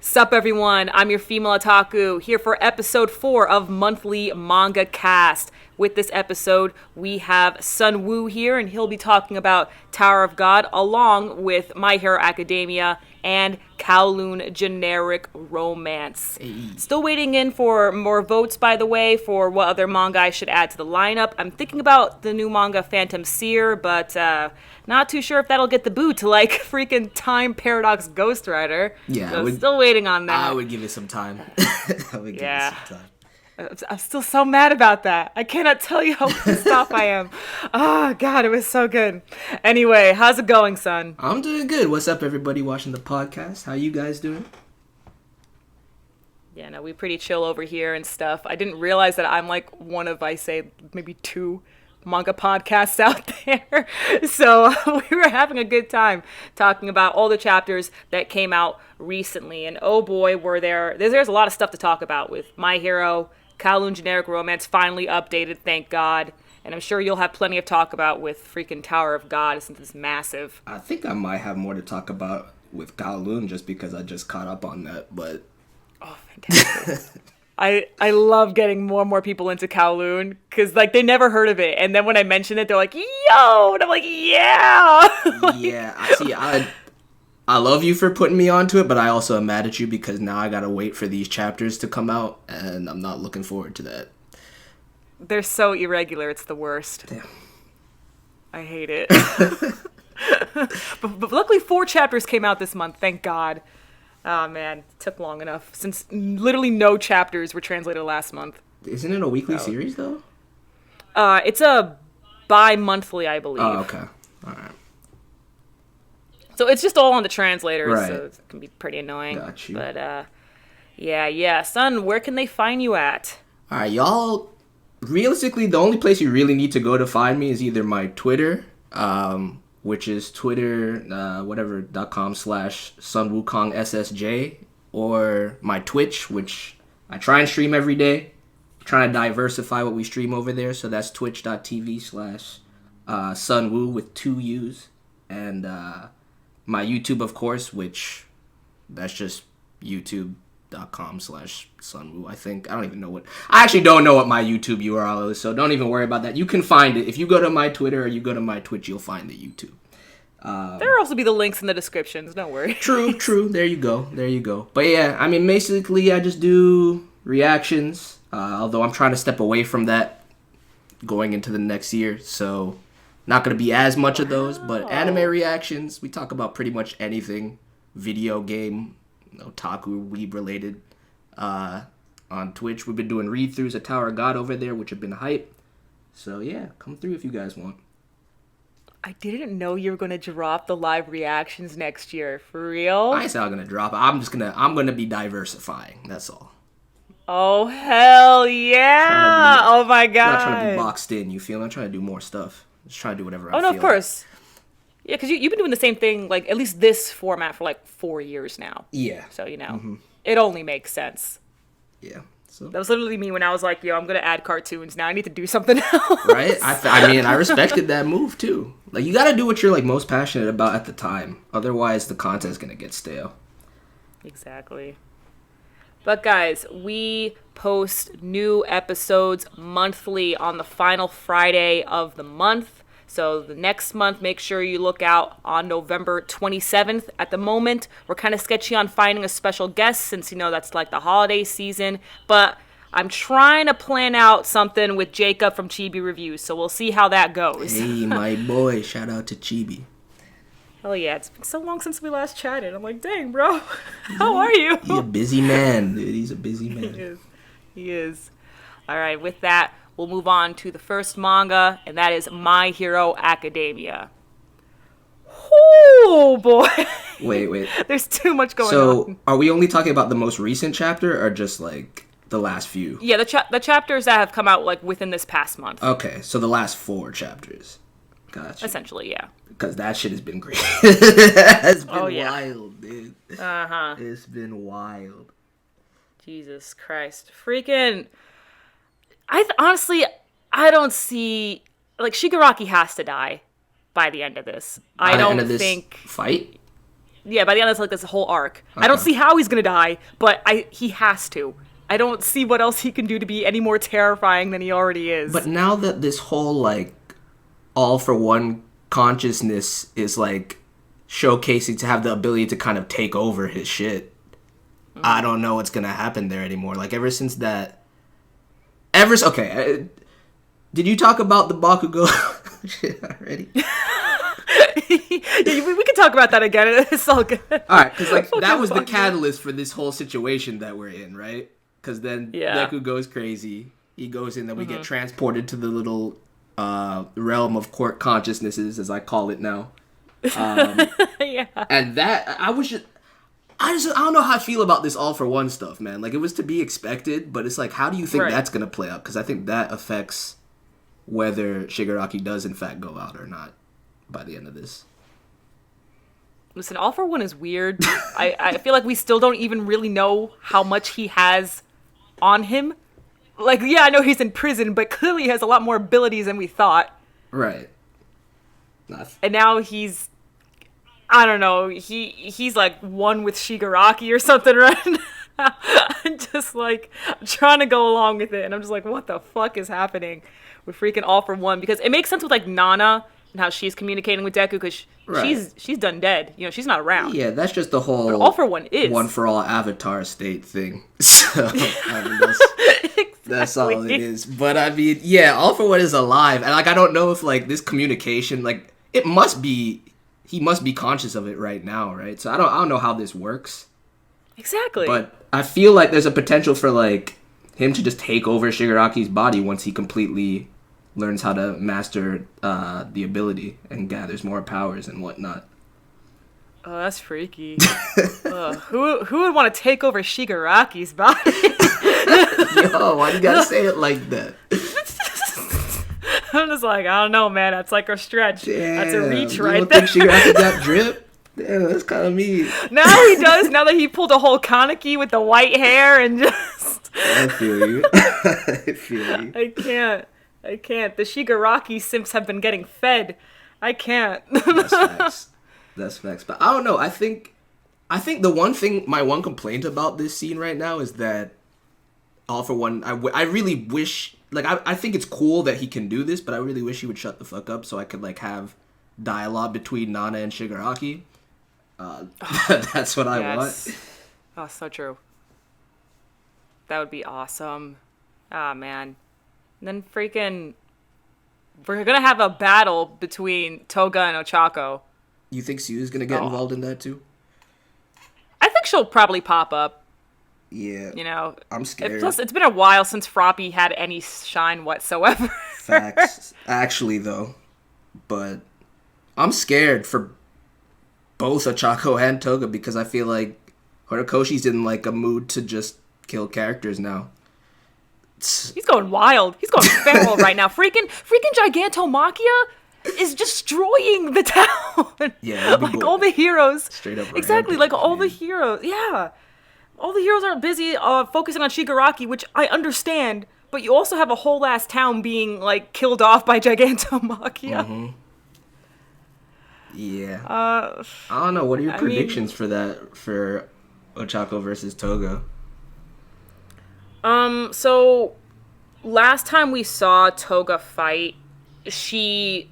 Sup everyone, I'm your female otaku, here for episode 4 of Monthly Manga Cast. With this episode, we have Sun Woo here, and he'll be talking about Tower of God, along with My Hero Academia and Kowloon Generic Romance. Hey. Still waiting in for more votes, by the way, for what other manga I should add to the lineup. I'm thinking about the new manga Phantom Seer, but not too sure if that'll get the boot to, like, freaking Time Paradox Ghost Rider. Yeah, so still waiting on that. I would give it some time. I'm still so mad about that. I cannot tell you how pissed off I am. Oh, God, it was so good. Anyway, how's it going, son? I'm doing good. What's up, everybody watching the podcast? How you guys doing? Yeah, no, we pretty chill over here and stuff. I didn't realize that I'm like one of, I say, maybe 2 manga podcasts out there. So we were having a good time talking about all the chapters that came out recently. And oh boy, there's a lot of stuff to talk about with My Hero, Kowloon Generic Romance finally updated, thank God. And I'm sure you'll have plenty of talk about with freaking Tower of God since it's massive. I think I might have more to talk about with Kowloon just because I just caught up on that, but... Oh, fantastic. I love getting more and more people into Kowloon because, like, they never heard of it. And then when I mention it, they're like, yo! And I'm like, yeah! Yeah, I love you for putting me onto it, but I also am mad at you because now I gotta wait for these chapters to come out, and I'm not looking forward to that. They're so irregular, it's the worst. Damn. I hate it. but luckily 4 chapters came out this month, thank God. Oh man, it took long enough since literally no chapters were translated last month. Isn't it a weekly series though? It's a bi-monthly, I believe. Oh, okay. Alright. So it's just all on the translators, right. So it can be pretty annoying. Got you. But yeah. Son, where can they find you at? Alright, y'all, realistically, the only place you really need to go to find me is either my Twitter, which is twitter.com/sunwukongssj, or my Twitch, which I try and stream every day. Trying to diversify what we stream over there, so that's twitch.tv/sunwoo with 2 U's. And my YouTube, of course, which that's just youtube.com/sunwoo, I think. I actually don't know what my YouTube URL is, so don't even worry about that. You can find it. If you go to my Twitter or you go to my Twitch, you'll find the YouTube. There'll also be the links in the descriptions, don't worry. True. There you go. But yeah, I mean, basically, I just do reactions, although I'm trying to step away from that going into the next year, so not going to be as much of those, but anime reactions, we talk about pretty much anything, video game, otaku, weeb related. On Twitch, we've been doing read-throughs of Tower of God over there, which have been hype. So yeah, come through if you guys want. I didn't know you were going to drop the live reactions next year. For real? I ain't say I'm going to drop it. I'm going to be diversifying. That's all. Oh, hell yeah. Oh, my God. I'm not trying to be boxed in, you feel? I'm trying to do more stuff. Just trying to do whatever I feel. Oh, no, of course. Yeah, because you've been doing the same thing, like, at least this format for, like, 4 years now. Yeah. So, It only makes sense. Yeah. So. That was literally me when I was like, yo, I'm going to add cartoons. Now I need to do something else. Right? I mean, I respected that move, too. Like, you got to do what you're, like, most passionate about at the time. Otherwise, the content's going to get stale. Exactly. But, guys, we post new episodes monthly on the final Friday of the month. So the next month, make sure you look out on November 27th. At the moment, we're kind of sketchy on finding a special guest since, that's like the holiday season. But I'm trying to plan out something with Jacob from Chibi Reviews, so we'll see how that goes. Hey, my boy. Shout out to Chibi. Hell yeah, it's been so long since we last chatted. I'm like, dang, bro, how are you? He's a busy man, dude. He's a busy man. He is. All right, with that, we'll move on to the first manga, and that is My Hero Academia. Oh, boy. Wait. There's too much going on. So, are we only talking about the most recent chapter, or just, like, the last few? Yeah, the chapters that have come out, like, within this past month. Okay, so the last 4 chapters. Gotcha. Essentially, yeah. Because that shit has been great. It's been wild, dude. Uh-huh. It's been wild. Jesus Christ. Freaking... honestly, I don't see... Like, Shigaraki has to die by the end of this. I don't think... Fight? Yeah, by the end of this whole arc. Okay. I don't see how he's gonna die, but he has to. I don't see what else he can do to be any more terrifying than he already is. But now that this whole, like, all for one consciousness is, like, showcasing to have the ability to kind of take over his shit, I don't know what's gonna happen there anymore. Like, ever since that... Okay, did you talk about the Bakugo shit already? Yeah, we can talk about that again. It's all good. Alright, because, like, that was the catalyst for this whole situation that we're in, right? Because then Deku goes crazy. He goes in, then we get transported to the little realm of quirk consciousnesses, as I call it now. Yeah. And that, I don't know how I feel about this all for one stuff, man. Like, it was to be expected, but it's like, how do you think that's going to play out? Because I think that affects whether Shigaraki does, in fact, go out or not by the end of this. Listen, all for one is weird. I feel like we still don't even really know how much he has on him. Like, yeah, I know he's in prison, but clearly he has a lot more abilities than we thought. Right. And now he's, I don't know, he's like one with Shigaraki or something right now. I'm just like, I'm trying to go along with it, and I'm just like, what the fuck is happening with freaking all for one? Because it makes sense with like Nana and how she's communicating with Deku, because she's done dead. You know, she's not around. Yeah, that's just the whole but all for one is one for all avatar state thing. So I mean, that's all it is. But I mean, yeah, all for one is alive, and like I don't know if like this communication, like it must be, he must be conscious of it right now, right? So I don't know how this works. Exactly. But I feel like there's a potential for like him to just take over Shigaraki's body once he completely learns how to master the ability and gathers more powers and whatnot. Oh, that's freaky. Who would want to take over Shigaraki's body? Yo, why you gotta say it like that? I'm just like, I don't know, man. That's like a stretch. Damn, that's a reach you right don't there. Think Shigaraki got drip? Damn, that's kind of mean. Now he does. Now that he pulled a whole Kaneki with the white hair and just... I feel you. I feel you. I can't. The Shigaraki simps have been getting fed. I can't. That's facts. But I don't know. I think the one thing, my one complaint about this scene right now is that all for one, I really wish, like, I think it's cool that he can do this, but I really wish he would shut the fuck up so I could, like, have dialogue between Nana and Shigaraki. That's what I want. Oh, so true. That would be awesome. Ah, man. And then freaking, we're gonna have a battle between Toga and Ochako. You think Sue's gonna get involved in that too? I think she'll probably pop up. Yeah. You know, I'm scared. Plus, it's been a while since Froppy had any shine whatsoever. Facts. Actually, though. But I'm scared for both Ochako and Toga because I feel like Horikoshi's in like a mood to just kill characters now. He's going wild. He's going feral right now. Freaking Gigantomachia is destroying the town. Yeah, like all the heroes. Straight up. Exactly, like all the heroes. Yeah. All the heroes are busy focusing on Shigaraki, which I understand, but you also have a whole ass town being like killed off by Gigantomachia. Mm-hmm. Yeah. I don't know. What are your predictions for that, for Ochako versus Toga? So last time we saw Toga fight, she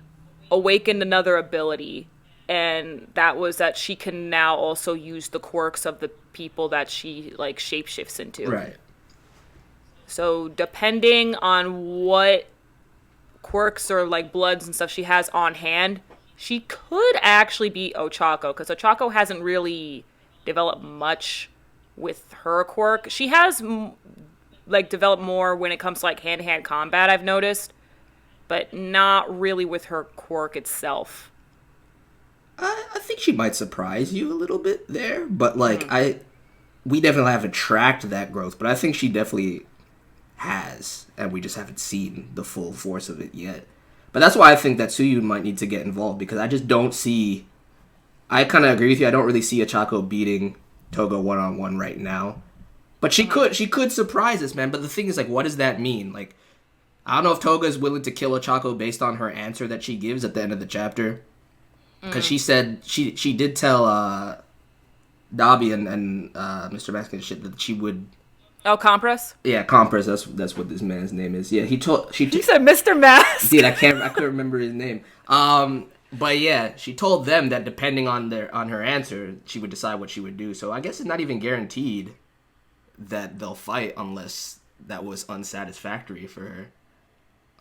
awakened another ability, and that was that she can now also use the quirks of the people that she like shapeshifts into. Right. So depending on what quirks or like bloods and stuff she has on hand, she could actually be Ochako, because Ochako hasn't really developed much with her quirk. She has like developed more when it comes to like hand-to-hand combat, I've noticed, but not really with her quirk itself. I think she might surprise you a little bit there, but like we definitely haven't tracked that growth, but I think she definitely has, and we just haven't seen the full force of it yet. But that's why I think that Tsuyu might need to get involved, because I just don't see... I kind of agree with you. I don't really see Ochako beating Toga one-on-one right now. But she could surprise us, man. But the thing is, like, what does that mean? Like, I don't know if Toga is willing to kill Ochako based on her answer that she gives at the end of the chapter. Because she said, she did tell Dobby and Mr. Mask and shit that she would. Oh, Compress? Yeah, Compress. That's what this man's name is. Yeah, he said Mr. Mask. Dude, I couldn't remember his name. But yeah, she told them that depending on her answer, she would decide what she would do. So I guess it's not even guaranteed that they'll fight unless that was unsatisfactory for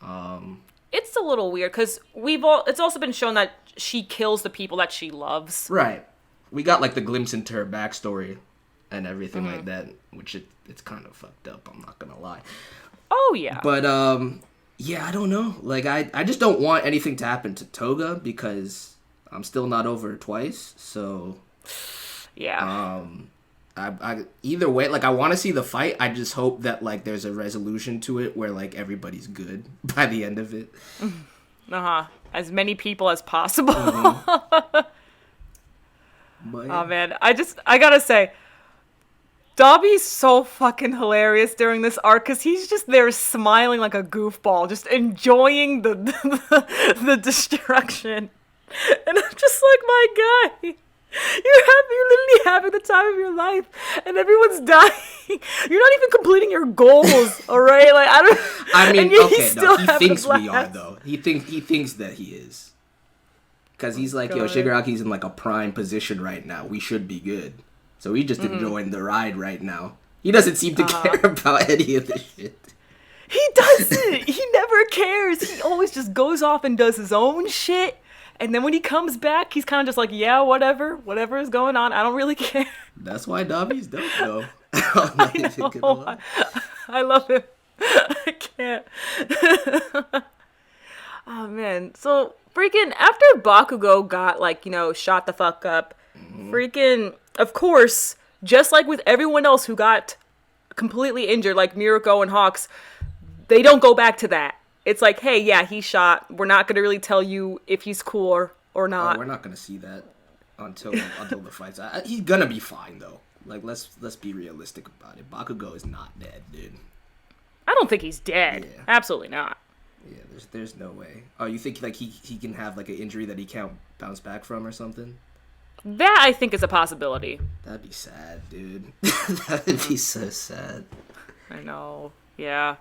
her. It's a little weird because it's also been shown that she kills the people that she loves. Right. We got like the glimpse into her backstory and everything like that, which it's kind of fucked up, I'm not gonna lie. Oh yeah. But yeah, I don't know. Like I just don't want anything to happen to Toga because I'm still not over her twice. So yeah. I either way, like I want to see the fight. I just hope that like there's a resolution to it where like everybody's good by the end of it. As many people as possible. But, yeah. Oh man, I gotta say, Dobby's so fucking hilarious during this arc because he's just there smiling like a goofball, just enjoying the destruction. And I'm just like, my guy, you're literally having the time of your life, and everyone's dying. You're not even completing your goals, all right? Like I mean, okay, no, he thinks we are though. He thinks that he is. Because he's like, yo, God. Shigaraki's in like a prime position right now. We should be good. So he's just enjoying the ride right now. He doesn't seem to care about any of this shit. He doesn't. He never cares. He always just goes off and does his own shit. And then when he comes back, he's kind of just like, yeah, whatever is going on. I don't really care. That's why Dobby's dope, though. I know. I love him. I can't. Oh, man. So, freaking, after Bakugo got, like, shot the fuck up, freaking, of course, just like with everyone else who got completely injured, like Mirko and Hawks, they don't go back to that. It's like, hey, yeah, he's shot. We're not going to really tell you if he's cool or not. Oh, we're not going to see that until the fights. He's going to be fine, though. Like, let's be realistic about it. Bakugo is not dead, dude. I don't think he's dead. Yeah. Absolutely not. Yeah, there's no way. Oh, you think like he can have like an injury that he can't bounce back from or something? That I think is a possibility. That'd be sad, dude. That'd be so sad. I know. Yeah.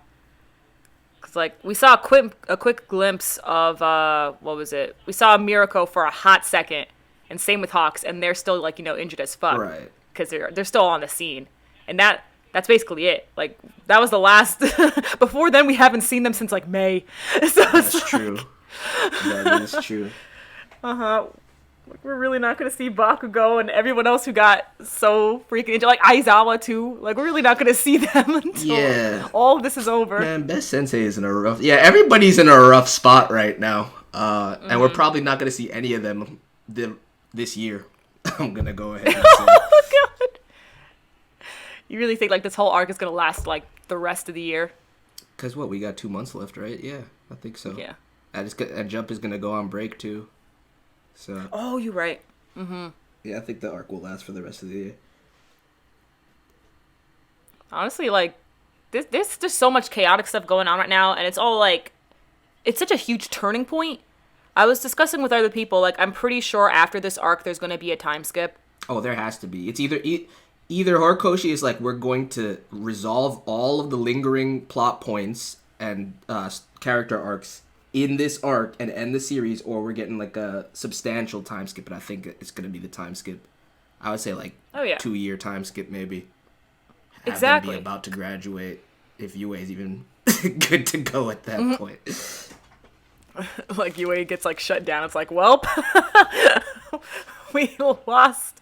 Cause like we saw a quick glimpse of what was it? We saw Mirko for a hot second, and same with Hawks, and they're still like injured as fuck. Right. Because they're still on the scene, and that's basically it. Like, that was the last... Before then, we haven't seen them since, like, May. So that's true. That is true. We're really not going to see Bakugo and everyone else who got so freaking injured. Like, Aizawa, too. Like, we're really not going to see them until all of this is over. Man, Best Sensei is in a rough... Yeah, everybody's in a rough spot right now. And we're probably not going to see any of them this year. I'm going to go ahead and say... Oh, God. You really think, like, this whole arc is going to last, like, the rest of the year? Because, we got 2 months left, right? Yeah, I think so. Yeah. And Jump is going to go on break, too. So. Oh, you're right. Mm-hmm. Yeah, I think the arc will last for the rest of the year. Honestly, like, there's just so much chaotic stuff going on right now, and it's all, like, it's such a huge turning point. I was discussing with other people, like, I'm pretty sure after this arc there's going to be a time skip. Oh, there has to be. It's either Horikoshi is like, we're going to resolve all of the lingering plot points and character arcs in this arc and end the series, or we're getting like a substantial time skip, and I think it's going to be the time skip. I would say like 2-year time skip maybe. Exactly. Have them be about to graduate if UA's even good to go at that point. Like UA gets like shut down. It's like, welp. We lost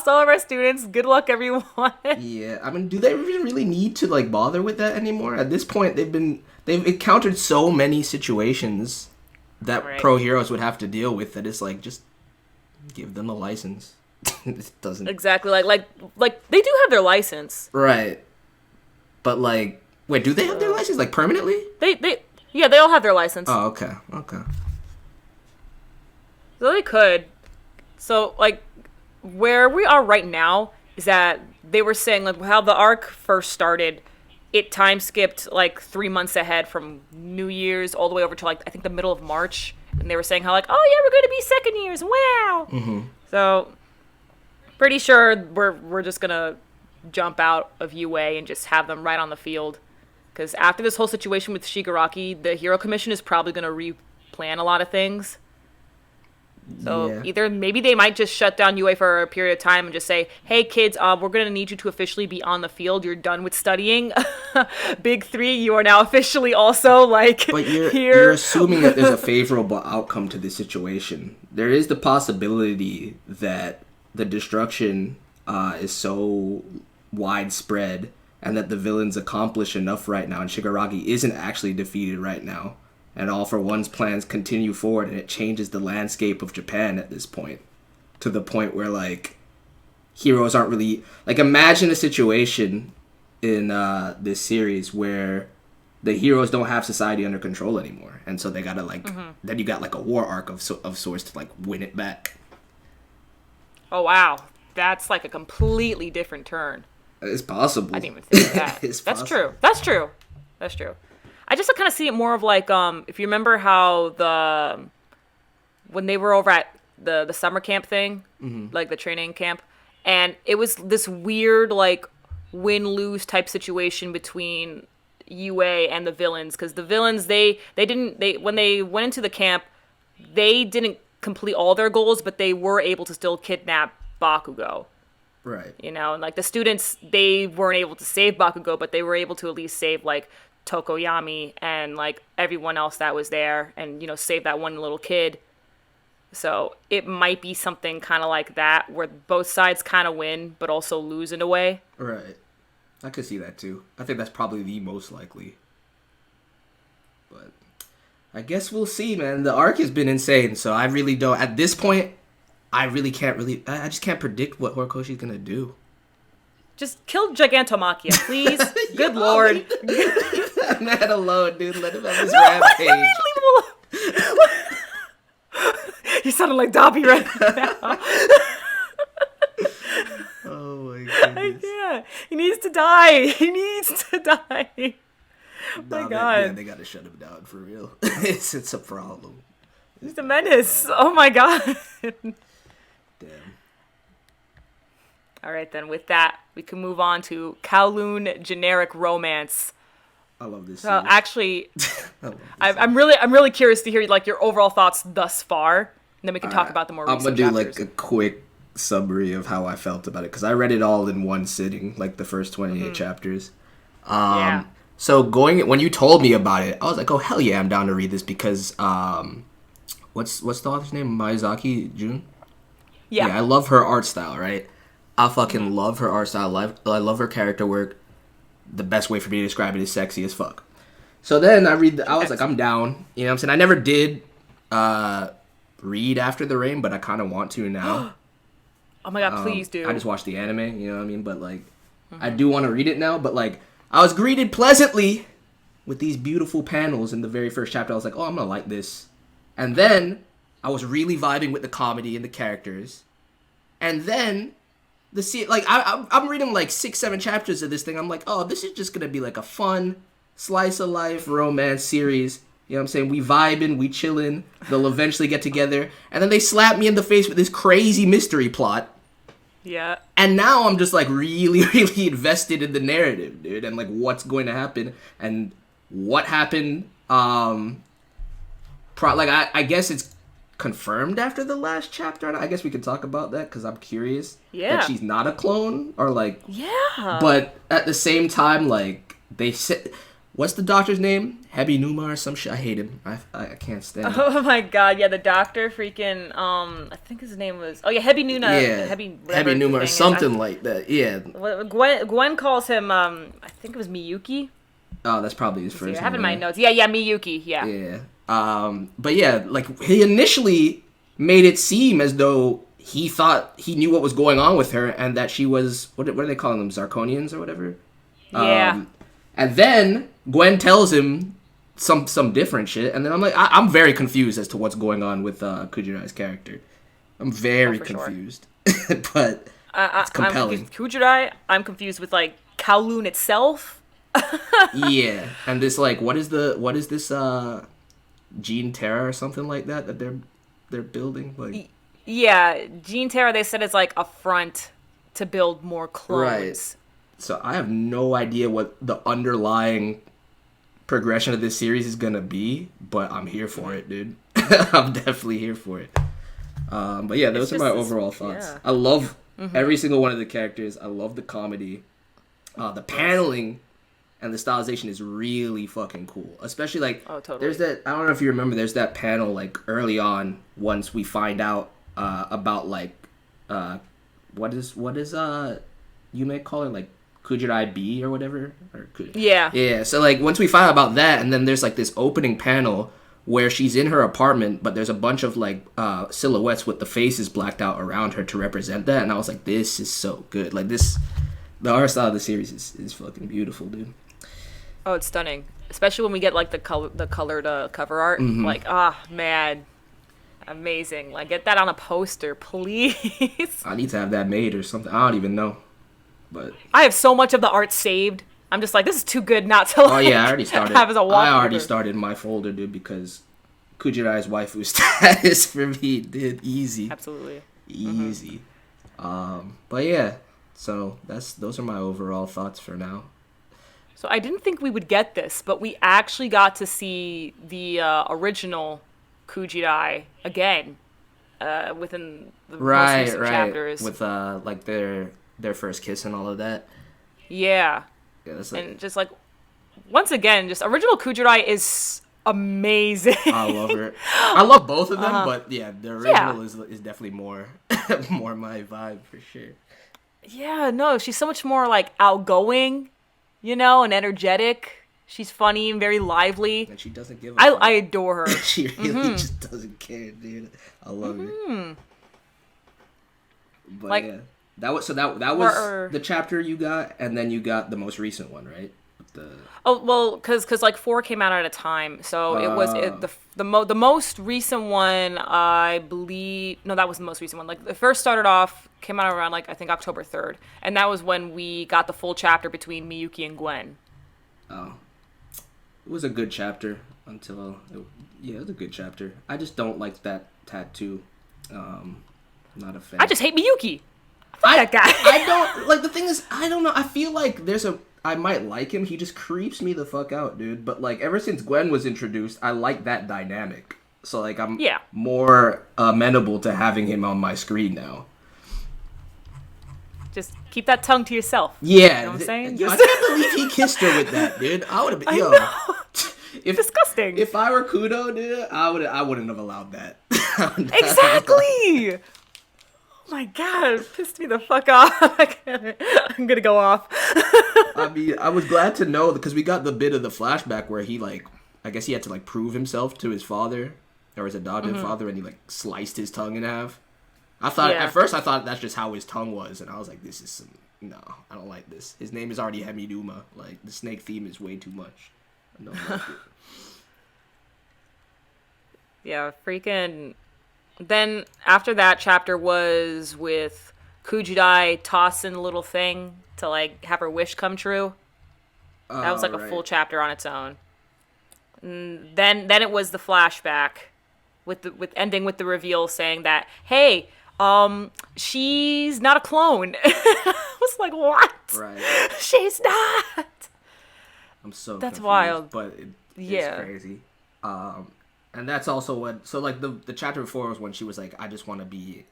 all of our students. Good luck, everyone. Yeah, I mean, do they even really need to like bother with that anymore? At this point, they've encountered so many situations that pro heroes would have to deal with that it's like, just give them a license. It doesn't exactly like they do have their license, right? But like, wait, do they have their license like permanently? They all have their license. Oh, okay. So they could. So, like, where we are right now is that they were saying, like, how the arc first started, it time skipped, like, 3 months ahead from New Year's all the way over to, like, I think the middle of March. And they were saying how, like, oh, yeah, we're going to be second years. Wow. Mm-hmm. So, Pretty sure we're just gonna jump out of UA and just have them right on the field. Because after this whole situation with Shigaraki, the Hero Commission is probably gonna replan a lot of things. So either maybe they might just shut down UA for a period of time and just say, "Hey kids, we're gonna need you to officially be on the field. You're done with studying. Big three, you are now officially also like But here." you're assuming that there's a favorable outcome to this situation. There is the possibility that the destruction is so widespread and that the villains accomplish enough right now, and Shigaraki isn't actually defeated right now. And All for One's plans continue forward, and it changes the landscape of Japan at this point. To the point where, like, heroes aren't really... Like, imagine a situation in this series where the heroes don't have society under control anymore. And so they gotta, like... Then you got, like, a war arc of sorts to, like, win it back. Oh, wow. That's, like, a completely different turn. It's possible. I didn't even think of that. It's That's possible. true. That's true. I just kind of see it more of like, if you remember how when they were over at the summer camp thing, like the training camp, and it was this weird like win-lose type situation between UA and the villains, because the villains they when they went into the camp, they didn't complete all their goals, but they were able to still kidnap Bakugo. Right. You know, and like the students, they weren't able to save Bakugo, but they were able to at least save like Tokoyami and like everyone else that was there, and you know, save that one little kid. So it might be something kind of like that, where both sides kind of win but also lose in a way. Right. I could see that too. I think that's probably the most likely. But I guess we'll see, man. The arc has been insane, so I really don't... At this point, I just can't predict what Horikoshi's gonna do. Just kill Gigantomachia, please. Good lord. Leave that man alone, dude. Let him have his rampage. Leave him alone. You sounded like Dobby right now. Oh my goodness. Yeah, he needs to die. My God. They gotta shut him down for real. It's a problem. He's a menace. Oh my God. Damn. All right, then. With that, we can move on to Kowloon generic romance. I love this. So actually, I'm really curious to hear like your overall thoughts thus far, and then we can talk about the more recent chapters. I'm gonna do like a quick summary of how I felt about it, because I read it all in one sitting, like the first 28 chapters. Yeah. So when you told me about it, I was like, oh hell yeah, I'm down to read this, because what's the author's name? Miyazaki Jun? Yeah. I love her art style, right? I fucking love her art style. I love her character work. The best way for me to describe it is sexy as fuck. So then I was like, I'm down. You know what I'm saying? I never did read After the Rain, but I kind of want to now. Oh my God, please do. I just watched the anime, you know what I mean? But like, I do want to read it now, but like, I was greeted pleasantly with these beautiful panels in the very first chapter. I was like, oh, I'm gonna like this. And then I was really vibing with the comedy and the characters. And then I'm reading like 6-7 chapters of this thing. I'm like, oh, this is just gonna be like a fun slice of life romance series. You know what I'm saying? We vibing, we chilling. They'll eventually get together. And then they slap me in the face with this crazy mystery plot. Yeah. And now I'm just like really, really invested in the narrative, dude. And like what's going to happen and what happened. I guess it's confirmed after the last chapter. I guess we could talk about that, because I'm curious. Yeah. That she's not a clone, or like... Yeah. But at the same time, like, they said... What's the doctor's name? Hebi Numa or some shit? I hate him. I can't stand him. Oh my God, yeah, the doctor freaking, I think his name was... Oh yeah, Hebi Numa. Yeah, Hebi Numa or something like that, yeah. Gwen calls him, I think it was Miyuki. Oh, that's probably his first name. I have it in my notes. Yeah, Miyuki, yeah. Yeah. But yeah, like, he initially made it seem as though he thought he knew what was going on with her, and that she was, what are they calling them, Zarkonians or whatever? Yeah. And then Gwen tells him some different shit, and then I'm like, I'm very confused as to what's going on with Kujirai's character. I'm very confused. Sure. But it's compelling. I'm confused with, like, Kowloon itself. Yeah. And this, like, what is this Gene Terra or something like that they're building? Like, Yeah, Gene Terra, they said, is like a front to build more clones. Right. So I have no idea what the underlying progression of this series is gonna be, but I'm here for it, dude. I'm definitely here for it. But yeah, those are my overall thoughts. Yeah. I love every single one of the characters. I love the comedy. The paneling and the stylization is really fucking cool. Especially like, there's that, I don't know if you remember, there's that panel like early on once we find out about like, what is you may call it like Kujirai B or whatever? Yeah, so like once we find out about that, and then there's like this opening panel where she's in her apartment, but there's a bunch of like silhouettes with the faces blacked out around her to represent that, and I was like, this is so good. Like the art style of the series is fucking beautiful, dude. Oh, it's stunning. Especially when we get like the colored cover art. Like, man. Amazing. Like, get that on a poster, please. I need to have that made or something. I don't even know. But I have so much of the art saved. I'm just like, this is too good not to like, I already started. have as a wallpaper. I already started my folder, dude, because Kujirai's waifu status for me, dude, easy. Absolutely. Easy. But yeah, so those are my overall thoughts for now. So I didn't think we would get this, but we actually got to see the original Kujirai again within the most recent chapters. With like their first kiss and all of that. Yeah. That's and just like, once again, just original Kujirai is amazing. I love her. I love both of them, but yeah, the original is definitely more more my vibe for sure. Yeah, no, she's so much more like outgoing, and energetic. She's funny and very lively. And she doesn't give a fuck. I adore her. She really just doesn't care, dude. I love her. But like, yeah. That was the chapter you got, and then you got the most recent one, right? Oh, well, because like 4 came out at a time, so it was the most recent one, I believe. No, that was the most recent one. Like, the first came out around like I think October 3rd, and that was when we got the full chapter between Miyuki and Gwen. Oh, it was a good chapter it was a good chapter. I just don't like that tattoo. Not a fan. I just hate Miyuki. That guy. I don't like. The thing is, I don't know. I feel like I might like him. He just creeps me the fuck out, dude. But like, ever since Gwen was introduced, I like that dynamic. So like, I'm more amenable to having him on my screen now. Just keep that tongue to yourself. Yeah, you know what I'm saying. I can't believe he kissed her with that, dude. I would have been. Disgusting. If I were Kudo, dude, I wouldn't have allowed that. Exactly. Oh my god, it pissed me the fuck off. I'm gonna go off. I mean, I was glad to know, because we got the bit of the flashback where he, like, I guess he had to, like, prove himself to his father, or his adoptive father, and he, like, sliced his tongue in half. At first I thought that's just how his tongue was, and I was like, no, I don't like this. His name is already Hemiduma. Like, the snake theme is way too much. I don't like it. Yeah, freaking... Then, after that chapter was with Kujirai tossing a little thing to, like, have her wish come true. That was, like, a full chapter on its own. And then it was the flashback with ending with the reveal saying that, hey, she's not a clone. I was like, what? Right. She's not. I'm so That's confused, wild. But it's crazy. And that's also when, so like the chapter before was when she was like, I just want to be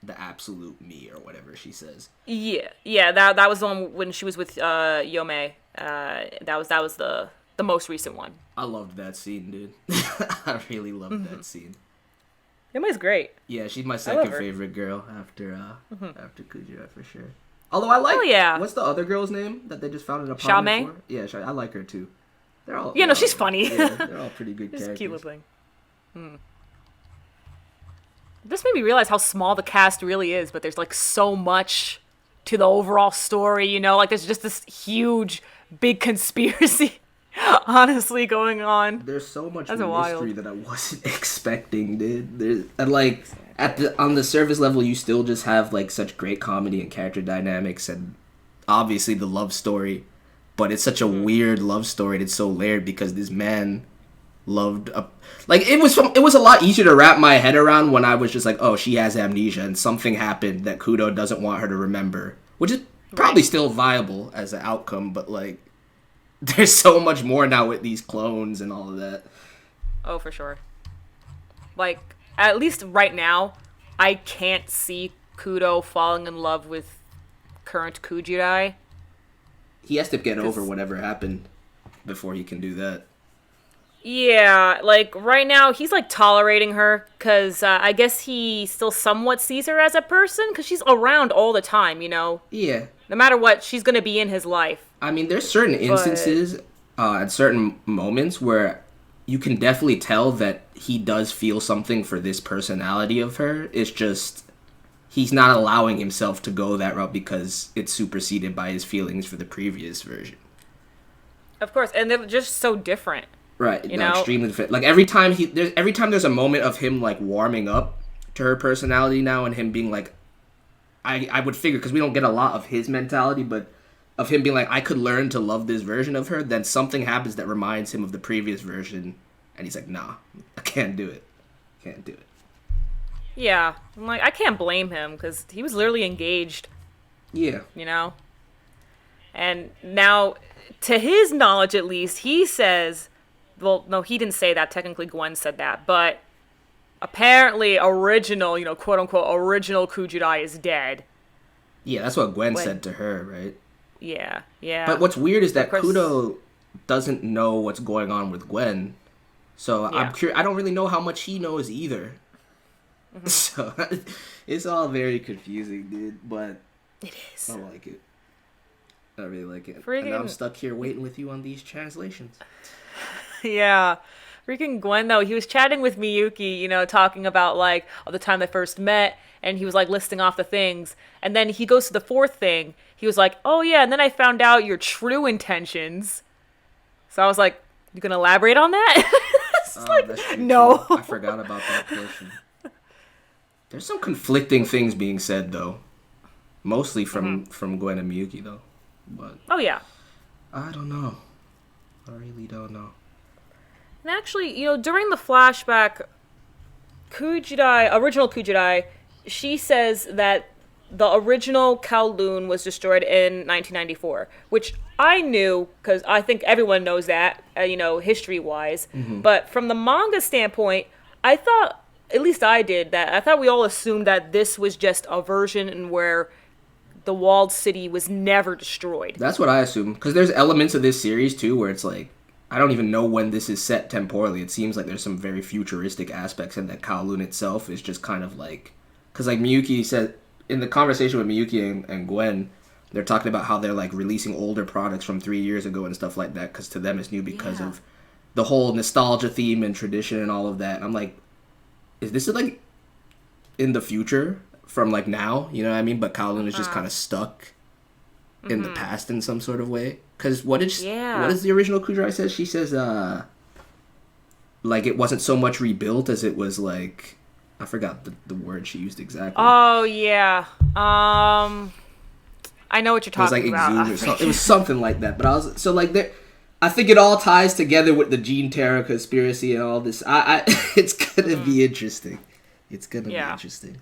the absolute me, or whatever she says. Yeah, that was the one when she was with Yome. That was the most recent one. I loved that scene, dude. I really loved that scene. Yome's great. Yeah, she's my second favorite girl after Kujirai for sure. Although I like, what's the other girl's name that they just found in a apartment for? Yeah, I like her too. They're all she's funny. Yeah, they're all pretty good characters. Just cute little thing. This made me realize how small the cast really is, but there's like so much to the overall story, like there's just this huge, big conspiracy, honestly, going on. There's so much mystery that I wasn't expecting, dude. And like on the surface level, you still just have like such great comedy and character dynamics, and obviously the love story, but it's such a weird love story. And it's so layered because this man loved like it was a lot easier to wrap my head around when I was just like, oh, she has amnesia and something happened that Kudo doesn't want her to remember, which is probably still viable as an outcome, but like there's so much more now with these clones and all of that. Oh, for sure. Like, at least right now, I can't see Kudo falling in love with current Kujirai. He has to get over whatever happened before he can do that. Yeah, like, right now, he's, like, tolerating her, because I guess he still somewhat sees her as a person, because she's around all the time, you know? Yeah. No matter what, she's gonna be in his life. I mean, there's certain instances, at certain moments, where you can definitely tell that he does feel something for this personality of her. It's just, he's not allowing himself to go that route because it's superseded by his feelings for the previous version. Of course, and they're just so different. Right, you know, extremely fit. Like every time there's a moment of him like warming up to her personality now, and him being like, I would figure, because we don't get a lot of his mentality, but of him being like, I could learn to love this version of her. Then something happens that reminds him of the previous version, and he's like, nah, I can't do it. Can't do it. Yeah, I'm like, I can't blame him because he was literally engaged. Yeah, you know, and now, to his knowledge at least, he says. Well, no, he didn't say that. Technically, Gwen said that. But apparently, original, you know, quote-unquote, original Kujirai is dead. Yeah, that's what Gwen said to her, right? Yeah, yeah. But what's weird is that Kudo doesn't know what's going on with Gwen. So I'm curious. I don't really know how much he knows either. Mm-hmm. So it's all very confusing, dude. But it is. I like it. I really like it. Freaking... And I'm stuck here waiting with you on these translations. Yeah. Freaking Gwen, though, he was chatting with Miyuki, you know, talking about, like, the time they first met, and he was, like, listing off the things. And then he goes to the fourth thing. He was like, oh, yeah, and then I found out your true intentions. So I was like, you gonna elaborate on that? Like, no. I forgot about that portion. There's some conflicting things being said, though. Mostly from Gwen and Miyuki, though. But oh, yeah. I don't know. I really don't know. And actually, you know, during the flashback, original Kujirai, she says that the original Kowloon was destroyed in 1994, which I knew, because I think everyone knows that, you know, history-wise. Mm-hmm. But from the manga standpoint, I thought, at least I did, that I thought we all assumed that this was just a version where the walled city was never destroyed. That's what I assumed, because there's elements of this series, too, where it's like, I don't even know when this is set temporally. It seems like there's some very futuristic aspects, and that Kowloon itself is just kind of like... Because like Miyuki said, in the conversation with Miyuki and Gwen, they're talking about how they're like releasing older products from 3 years ago and stuff like that, because to them it's new because of the whole nostalgia theme and tradition and all of that. And I'm like, is this like in the future from like now? You know what I mean? But Kowloon is just kind of stuck in the past in some sort of way. Because what is the original Kujirai says? She says, like, it wasn't so much rebuilt as it was, like, I forgot the word she used exactly. Oh, yeah. I know what you're talking about. It was something like that. But I was, so, like, I think it all ties together with the Gene Terra conspiracy and all this. It's gonna be interesting. It's gonna be interesting.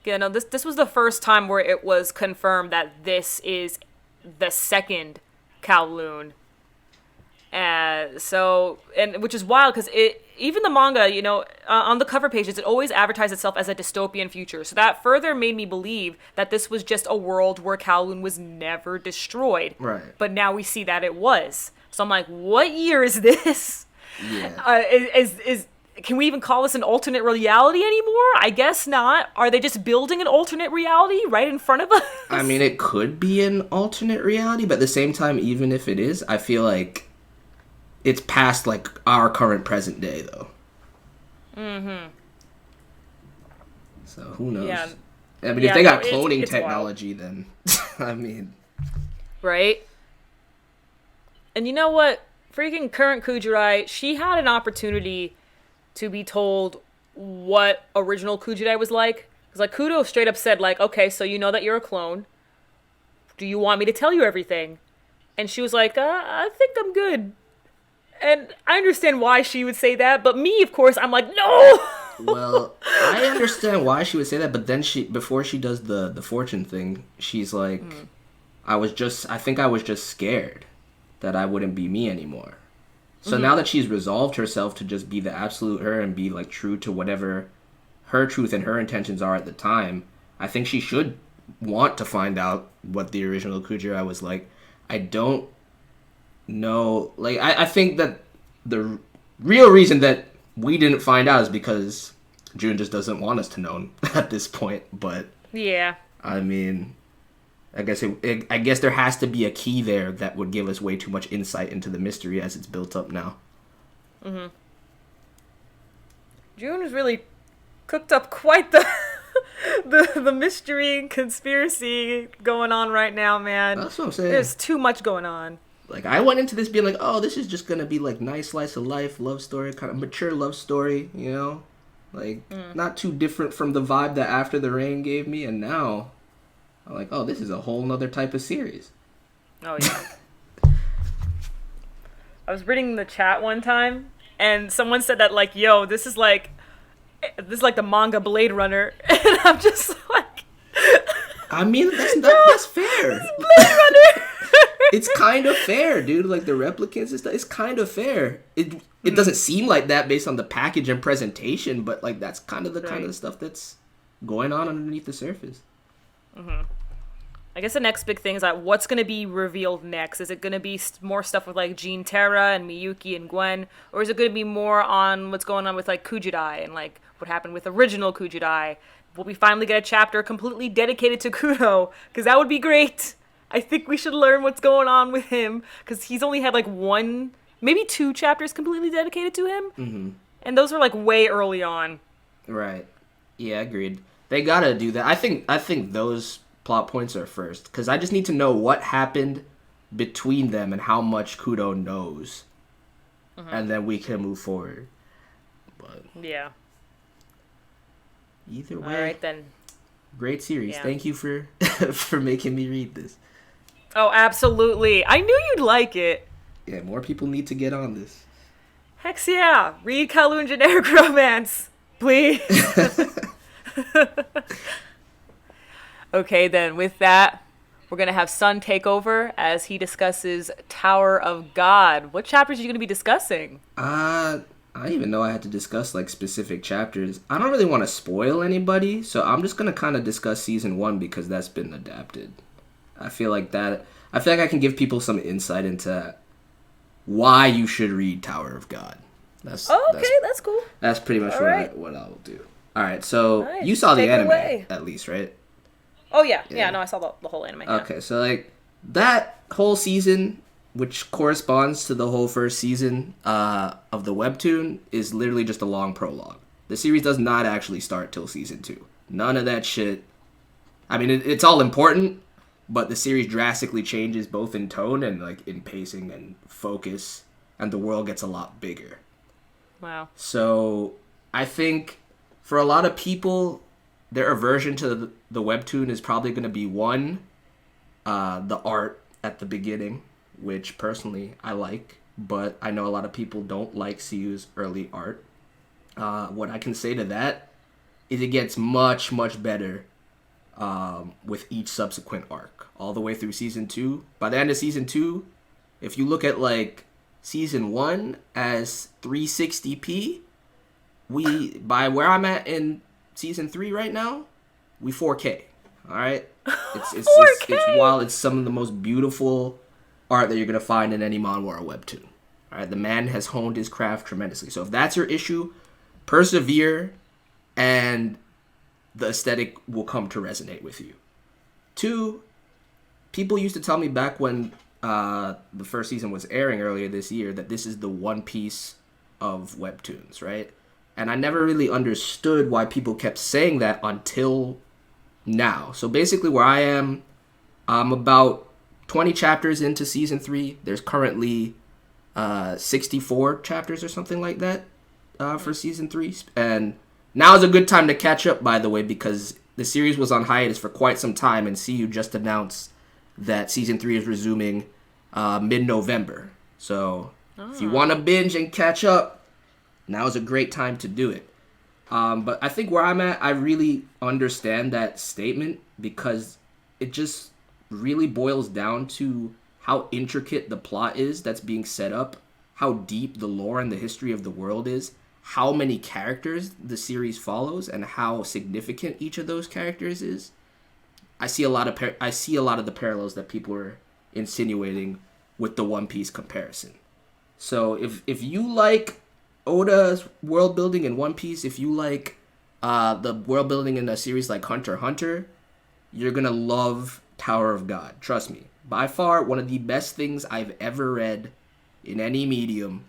Yeah, no, this was the first time where it was confirmed that this is the second Kowloon. Which is wild because even the manga, you know, on the cover pages, it always advertised itself as a dystopian future. So that further made me believe that this was just a world where Kowloon was never destroyed. Right. But now we see that it was. So I'm like, what year is this? Yeah. Can we even call this an alternate reality anymore? I guess not. Are they just building an alternate reality right in front of us? I mean, it could be an alternate reality, but at the same time, even if it is, I feel like it's past, like, our current present day, though. Mm-hmm. So, who knows? Yeah. I mean, if they got cloning technology, then, I mean... Right? And you know what? Freaking current Kujirai, she had an opportunity to be told what original Kujirai was like. Because, like, Kudo straight up said, like, okay, so you know that you're a clone. Do you want me to tell you everything? And she was like, I think I'm good. And I understand why she would say that, but me, of course, I'm like, no! Well, I understand why she would say that, but then before she does the fortune thing, she's like, I think I was just scared that I wouldn't be me anymore. So now that she's resolved herself to just be the absolute her and be like true to whatever her truth and her intentions are at the time, I think she should want to find out what the original Kujirai was like. I don't know. Like, I think that the real reason that we didn't find out is because June just doesn't want us to know at this point. But yeah, I mean, I guess I guess there has to be a key there that would give us way too much insight into the mystery as it's built up now. June has really cooked up quite the the mystery and conspiracy going on right now, man. That's what I'm saying. There's too much going on. Like, I went into this being like, oh, this is just gonna be like nice slice of life love story, kind of mature love story, you know, like not too different from the vibe that After the Rain gave me, and now I'm like, oh, this is a whole nother type of series. Oh yeah. I was reading the chat one time, and someone said that like, yo, this is like the manga Blade Runner, and I'm just like, I mean, that's fair. Blade Runner. It's kind of fair, dude. Like, the replicants and stuff, it's kind of fair. It doesn't seem like that based on the package and presentation, but like that's kind of the kind of stuff that's going on underneath the surface. I guess the next big thing is like, what's going to be revealed next? Is it going to be more stuff with like Jean Terra and Miyuki and Gwen, or is it going to be more on what's going on with like Kujidai and like what happened with original Kujidai? Will we finally get a chapter completely dedicated to Kudo? Because that would be great. I think we should learn what's going on with him, because he's only had like one, maybe 2 chapters completely dedicated to him, and those were like way early on. Right. Yeah, agreed. They gotta do that. I think those plot points are first, because I just need to know what happened between them and how much Kudo knows, and then we can move forward. But yeah. Either way, all right then. Great series. Yeah. Thank you for for making me read this. Oh, absolutely. I knew you'd like it. Yeah, more people need to get on this. Heck yeah. Read Kowloon Generic Romance, please. Okay, then, with that, we're going to have Sun take over as he discusses Tower of God. What chapters are you going to be discussing? I didn't even know I had to discuss, like, specific chapters. I don't really want to spoil anybody, so I'm just going to kind of discuss Season 1 because that's been adapted. I feel like I can give people some insight into why you should read Tower of God. That's cool. That's pretty much what I will do. All right, so Nice. you saw the Take it anime, away. at least, right? Oh, yeah. Yeah, no, I saw the whole anime. Yeah. Okay, so, like, that whole season, which corresponds to the whole first season of the webtoon, is literally just a long prologue. The series does not actually start till Season 2. None of that shit. I mean, it's all important, but the series drastically changes both in tone and, like, in pacing and focus, and the world gets a lot bigger. Wow. So, I think for a lot of people, their aversion to the webtoon is probably going to be one, the art at the beginning, which personally I like, but I know a lot of people don't like CU's early art. What I can say to that is it gets much, much better with each subsequent arc, all the way through Season 2. By the end of Season 2, if you look at, like, Season 1 as 360p, by where I'm at in Season 3 right now, we 4K, alright? It's wild. It's some of the most beautiful art that you're going to find in any manhwa or webtoon. Alright, the man has honed his craft tremendously. So if that's your issue, persevere, and the aesthetic will come to resonate with you. 2, people used to tell me back when the first season was airing earlier this year that this is the One Piece of webtoons, right? And I never really understood why people kept saying that until now. So basically where I am, I'm about 20 chapters into Season 3. There's currently 64 chapters or something like that for Season 3. And now is a good time to catch up, by the way, because the series was on hiatus for quite some time, and CU just announced that Season 3 is resuming mid-November. So If you want to binge and catch up, now is a great time to do it. But I think where I'm at, I really understand that statement because it just really boils down to how intricate the plot is that's being set up, how deep the lore and the history of the world is, how many characters the series follows, and how significant each of those characters is. I see a lot of the parallels that people are insinuating with the One Piece comparison. So if you like Oda's world building in One Piece, if you like the world building in a series like Hunter x Hunter, you're gonna love Tower of God. Trust me. By far, one of the best things I've ever read in any medium.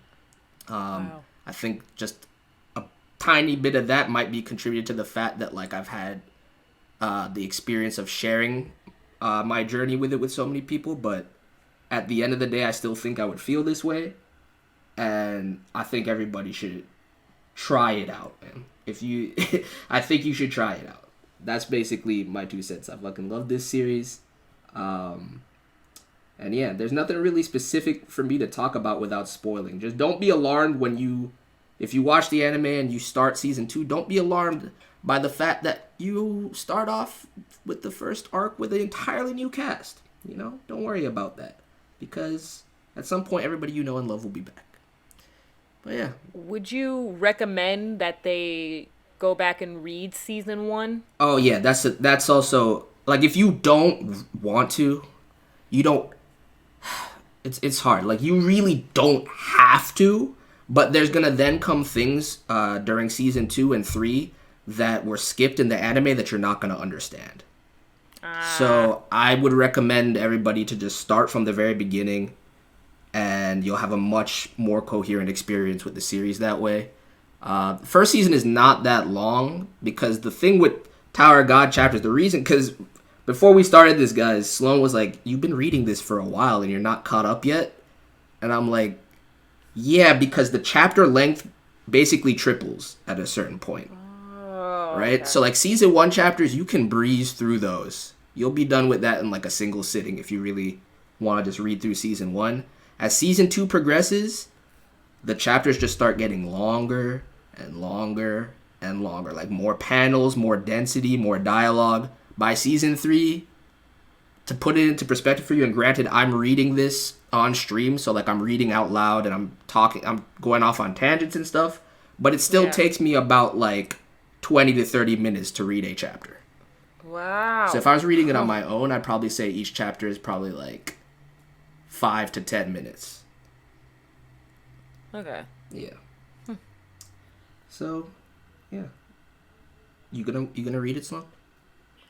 Wow. I think just a tiny bit of that might be contributed to the fact that like I've had the experience of sharing my journey with it with so many people. But at the end of the day, I still think I would feel this way. And I think everybody should try it out, man. I think you should try it out. That's basically my 2 cents. I fucking love this series. And yeah, there's nothing really specific for me to talk about without spoiling. Just don't be alarmed if you watch the anime and you start season 2, don't be alarmed by the fact that you start off with the first arc with an entirely new cast. You know, don't worry about that. Because at some point, everybody you know and love will be back. But yeah. Would you recommend that they go back and read season 1? Oh yeah, that's also, like, if you don't want to, you don't, it's hard. Like, you really don't have to, but there's gonna then come things during season 2 and 3 that were skipped in the anime that you're not gonna understand. So I would recommend everybody to just start from the very beginning, and you'll have a much more coherent experience with the series that way. First season is not that long, because the thing with Tower of God chapters, the reason, because before we started this, guys, Sloan was like, you've been reading this for a while and you're not caught up yet? And I'm like, yeah, because the chapter length basically triples at a certain point. Right? Okay. So like season 1 chapters, you can breeze through those. You'll be done with that in like a single sitting if you really want to just read through season 1. As season 2 progresses, the chapters just start getting longer and longer and longer. Like more panels, more density, more dialogue. By season 3, to put it into perspective for you, and granted, I'm reading this on stream, so like I'm reading out loud and I'm going off on tangents and stuff, but it still takes me about like 20 to 30 minutes to read a chapter. Wow. So if I was reading it on my own, I'd probably say each chapter is probably like 5 to 10 minutes. Okay. Yeah. So, yeah. You gonna read it, Sloan?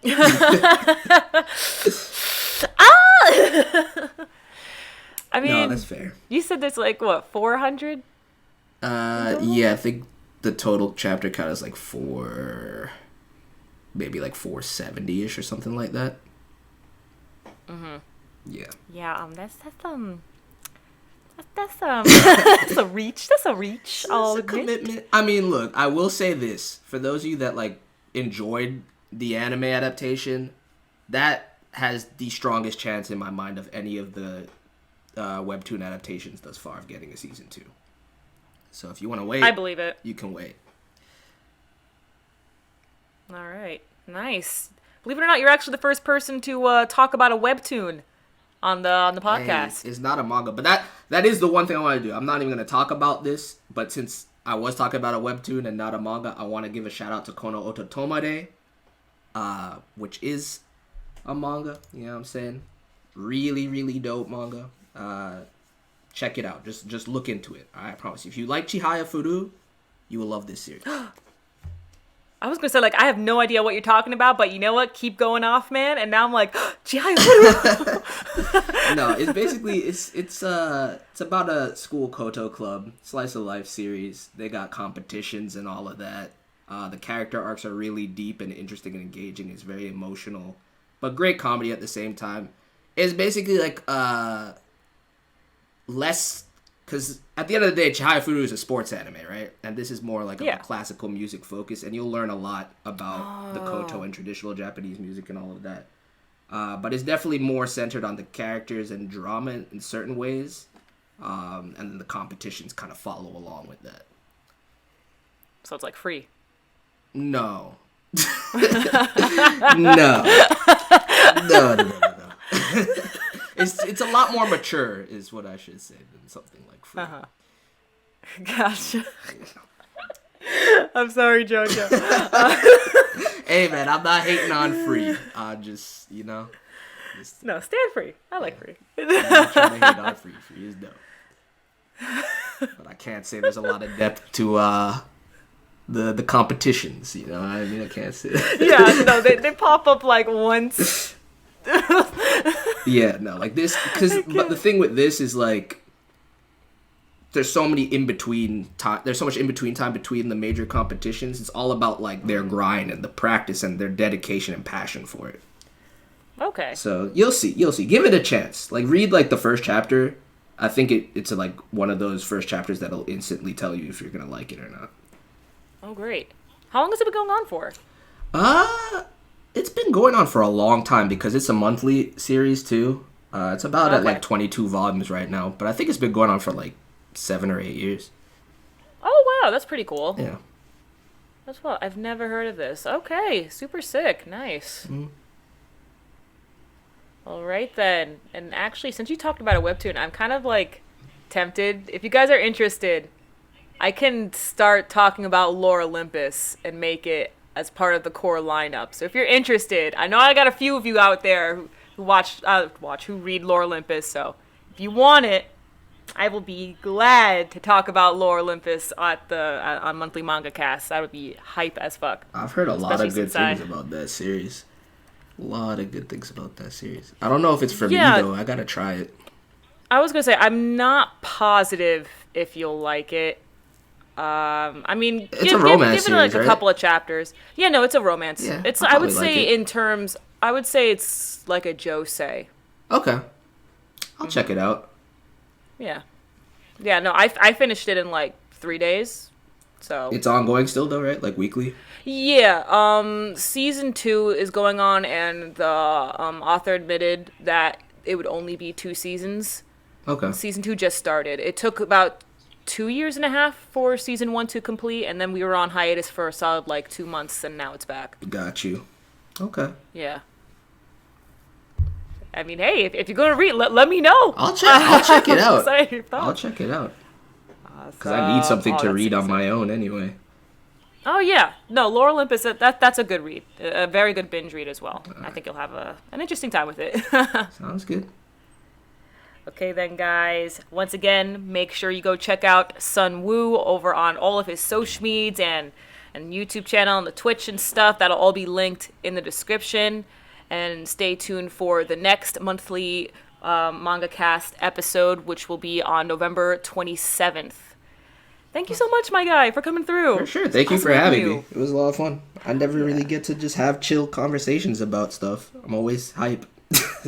I mean, no, that's fair. You said there's like what, 400? Yeah, I think the total chapter count is like maybe like 470-ish or something like that. Mhm. Yeah. Yeah. That's a reach. That's a reach. It's a commitment. I mean, look, I will say this for those of you that like enjoyed the anime adaptation, that has the strongest chance in my mind of any of the webtoon adaptations thus far of getting a season 2. So if you want to wait, I believe it. You can wait. All right, nice. Believe it or not, you're actually the first person to talk about a webtoon on the podcast. Hey, it's not a manga, but that is the one thing I want to do. I'm not even going to talk about this, but since I was talking about a webtoon and not a manga, I want to give a shout out to Kono Ototomare, which is a manga. You know what I'm saying? Really, really dope manga. Check it out. Just look into it. I promise you. If you like Chihaya Furu, you will love this series. I was gonna say, like, I have no idea what you're talking about, but you know what? Keep going off, man. And now I'm like, Chihaya Furu. No, it's basically it's about a school koto club, slice of life series. They got competitions and all of that. The character arcs are really deep and interesting and engaging. It's very emotional, but great comedy at the same time. It's basically like less, because at the end of the day, Chihaya Furu is a sports anime, right? And this is more like a classical music focus, and you'll learn a lot about the koto and traditional Japanese music and all of that. But it's definitely more centered on the characters and drama in certain ways. and then the competitions kind of follow along with that. So it's like free. No. No. No. It's a lot more mature, is what I should say, than something like free. Gotcha. I'm sorry, Jojo. Hey, man, I'm not hating on free. I'm just, No, stand free. I like free. I'm not trying to hate on free. Free is dope. But I can't say there's a lot of depth to the competitions, you know what I mean? I can't say that. Yeah, no, they pop up like once. Yeah, no, like this, but the thing with this is like, there's so many in-between time, there's so much in-between time between the major competitions. It's all about like their grind and the practice and their dedication and passion for it. Okay. So you'll see. Give it a chance. Like, read like the first chapter. I think it's like one of those first chapters that'll instantly tell you if you're gonna like it or not. Oh, great. How long has it been going on for? It's been going on for a long time because it's a monthly series too. It's about at like 22 volumes right now, but I think it's been going on for like 7 or 8 years. Oh, wow, that's pretty cool. Yeah. That's well. I've never heard of this. Okay, super sick. Nice. Mm-hmm. All right then. And actually, since you talked about a webtoon, I'm kind of like tempted. If you guys are interested, I can start talking about Lore Olympus and make it as part of the core lineup. So if you're interested, I know I got a few of you out there who read Lore Olympus. So if you want it, I will be glad to talk about Lore Olympus on monthly manga casts. That would be hype as fuck. I've heard a lot of good things about that series. A lot of good things about that series. I don't know if it's for me though. I gotta try it. I was gonna say I'm not positive if you'll like it. I mean, it's a romance give it like series, a couple of chapters. Yeah, no, it's a romance. Yeah, it's I would say I would say it's like a josei. Okay, I'll check it out. Yeah, no, I finished it in like 3 days. So it's ongoing still though, right? Like weekly. Yeah, season 2 is going on, and the author admitted that it would only be 2 seasons. Okay. Season 2 just started. It took about 2.5 years for season 1 to complete, and then we were on hiatus for a solid like 2 months, and now it's back. Got you. Okay. Yeah. I mean, hey, if you're gonna read, let me know. I'll check it out. I'll check it out. Because I need something to read on my own anyway. Oh yeah, no, Lore Olympus. That's a good read, a very good binge read as well. I think you'll have an interesting time with it. Sounds good. Okay then, guys. Once again, make sure you go check out Sun Woo over on all of his social medias and YouTube channel and the Twitch and stuff. That'll all be linked in the description. And stay tuned for the next monthly Manga Cast episode, which will be on November 27th. Thank you so much, my guy, for coming through. For sure. Thank you for having me. It was a lot of fun. I never really get to just have chill conversations about stuff. I'm always hype.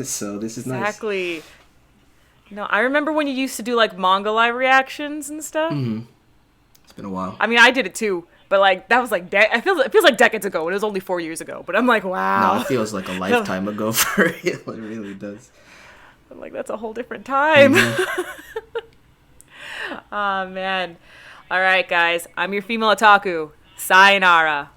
So this is nice. Exactly. No, I remember when you used to do like manga live reactions and stuff. Mm-hmm. It's been a while. I mean, I did it too, but like that was like it feels like decades ago, and it was only 4 years ago. But I'm like, wow. No, it feels like a lifetime ago for real. It really does. I'm like, that's a whole different time. Mm-hmm. Oh man. All right, guys. I'm your female otaku. Sayonara.